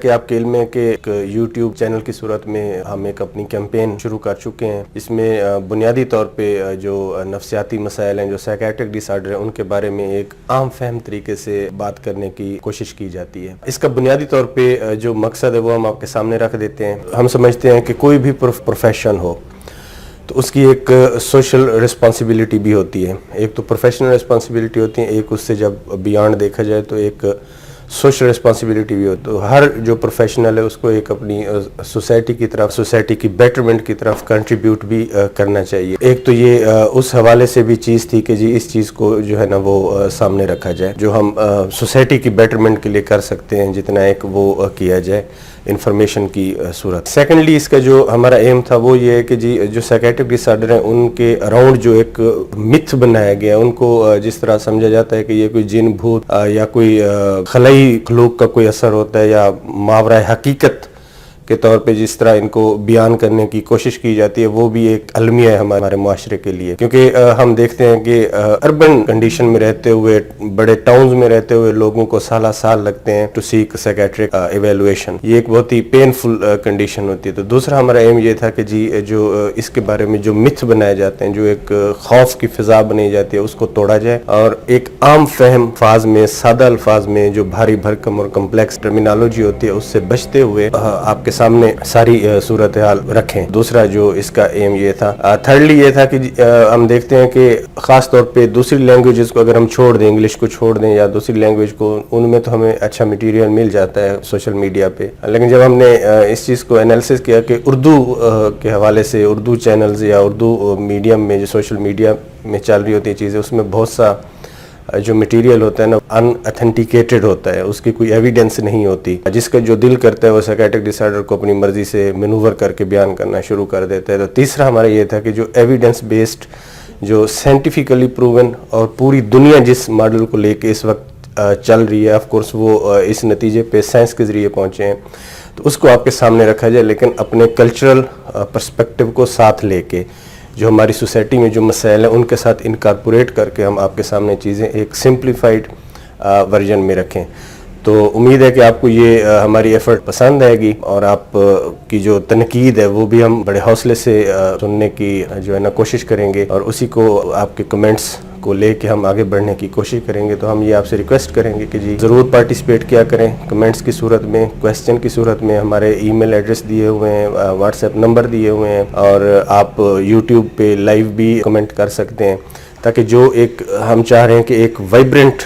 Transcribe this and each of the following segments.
کہ آپ کے علم ہے کہ ایک یوٹیوب چینل کی صورت میں ہم ایک اپنی کیمپین شروع کر چکے ہیں. اس میں بنیادی طور پہ جو نفسیاتی مسائل ہیں, جو سائیکیٹرک ڈس آرڈر ہیں, ان کے بارے میں ایک عام فہم طریقے سے بات کرنے کی کوشش کی جاتی ہے. اس کا بنیادی طور پہ جو مقصد ہے وہ ہم آپ کے سامنے رکھ دیتے ہیں. ہم سمجھتے ہیں کہ کوئی بھی پروفیشن ہو تو اس کی ایک سوشل رسپانسبلٹی بھی ہوتی ہے. ایک تو پروفیشنل رسپانسبلٹی ہوتی ہے, ایک اس سے جب بیانڈ دیکھا جائے تو ایک سوشل رسپانسبلٹی بھی ہوتی ہے. تو ہر جو پروفیشنل ہے اس کو ایک اپنی سوسائٹی کی طرف, سوسائٹی کی بیٹرمنٹ کی طرف کنٹریبیوٹ بھی کرنا چاہیے. ایک تو یہ اس حوالے سے بھی چیز تھی کہ جی اس چیز کو جو ہے نا وہ سامنے رکھا جائے, جو ہم سوسائٹی کی بیٹرمنٹ کے لیے کر سکتے ہیں جتنا ایک وہ کیا جائے انفارمیشن کی صورت. سیکنڈلی اس کا جو ہمارا ایم تھا وہ یہ ہے کہ جی جو سائیکیٹرک ڈس آرڈر ہیں ان کے اراؤنڈ جو ایک متھ بنایا گیا ہے, ان کو جس طرح سمجھا جاتا ہے کہ یہ کوئی جن بھوت یا کوئی خلائی خلوق کا کوئی اثر ہوتا ہے یا ماورائے حقیقت کے طور پہ جس طرح ان کو بیان کرنے کی کوشش کی جاتی ہے, وہ بھی ایک المیہ ہے ہمارے معاشرے کے لیے. کیونکہ ہم دیکھتے ہیں کہ اربن کنڈیشن میں رہتے ہوئے, بڑے ٹاؤنز میں رہتے ہوئے لوگوں کو سالہ سال لگتے ہیں ٹو سیک سائیکیٹرک ایویلویشن. یہ ایک بہت ہی پینفل کنڈیشن ہوتی ہے. تو دوسرا ہمارا ایم یہ تھا کہ جی جو اس کے بارے میں جو متھ بنائے جاتے ہیں, جو ایک خوف کی فضا بنائی جاتی ہے, اس کو توڑا جائے اور ایک عام فہم الفاظ میں, سادہ الفاظ میں جو بھاری بھرکم اور کمپلیکس ٹرمینالوجی ہوتی ہے اس سے بچتے ہوئے آپ کے سامنے ساری صورتحال رکھیں. دوسرا جو اس کا ایم یہ تھا. تھرڈلی یہ تھا کہ ہم دیکھتے ہیں کہ خاص طور پہ دوسری لینگویجز کو اگر ہم چھوڑ دیں, انگلش کو چھوڑ دیں یا دوسری لینگویج کو, ان میں تو ہمیں اچھا میٹیریل مل جاتا ہے سوشل میڈیا پہ. لیکن جب ہم نے اس چیز کو انالیسس کیا کہ اردو کے حوالے سے اردو چینلز یا اردو میڈیم میں جو سوشل میڈیا میں چل رہی ہوتی ہیں چیزیں, اس میں بہت سا جو میٹیریل ہوتا ہے نا ان اتھینٹیکیٹڈ ہوتا ہے, اس کی کوئی ایویڈنس نہیں ہوتی. جس کا جو دل کرتا ہے وہ سائیکیٹرک ڈس آرڈر کو اپنی مرضی سے مینوور کر کے بیان کرنا شروع کر دیتا ہے. تو تیسرا ہمارا یہ تھا کہ جو ایویڈنس بیسڈ, جو سائنٹیفکلی پروون اور پوری دنیا جس ماڈل کو لے کے اس وقت چل رہی ہے, آف کورس وہ اس نتیجے پہ سائنس کے ذریعے پہنچے ہیں, تو اس کو آپ کے سامنے رکھا جائے, لیکن اپنے کلچرل پرسپیکٹیو کو ساتھ لے کے, جو ہماری سوسائٹی میں جو مسائل ہیں ان کے ساتھ انکارپوریٹ کر کے ہم آپ کے سامنے چیزیں ایک سمپلیفائڈ ورژن میں رکھیں. تو امید ہے کہ آپ کو یہ ہماری ایفرٹ پسند آئے گی, اور آپ کی جو تنقید ہے وہ بھی ہم بڑے حوصلے سے سننے کی جو ہے نا کوشش کریں گے, اور اسی کو آپ کے کمنٹس کو لے کے ہم آگے بڑھنے کی کوشش کریں گے. تو ہم یہ آپ سے ریکویسٹ کریں گے کہ جی ضرور پارٹیسپیٹ کیا کریں, کمنٹس کی صورت میں, کویسچن کی صورت میں. ہمارے ای میل ایڈریس دیے ہوئے ہیں, واٹس ایپ نمبر دیے ہوئے ہیں, اور آپ یوٹیوب پہ لائیو بھی کمنٹ کر سکتے ہیں, تاکہ جو ایک ہم چاہ رہے ہیں کہ ایک وائبرنٹ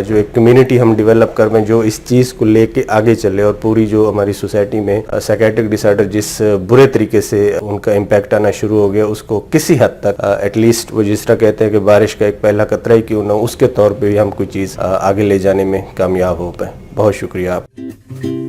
جو ایک کمیونٹی ہم ڈیولپ کر میں جو اس چیز کو لے کے آگے چلے, اور پوری جو ہماری سوسائٹی میں سائیکیٹرک ڈس آرڈر جس برے طریقے سے ان کا امپیکٹ آنا شروع ہو گیا, اس کو کسی حد تک ایٹ لیسٹ وہ جس طرح کہتے ہیں کہ بارش کا ایک پہلا قطرہ ہی کیوں نہ, اس کے طور پہ بھی ہم کوئی چیز آگے لے جانے میں کامیاب ہو پائیں. بہت شکریہ آپ.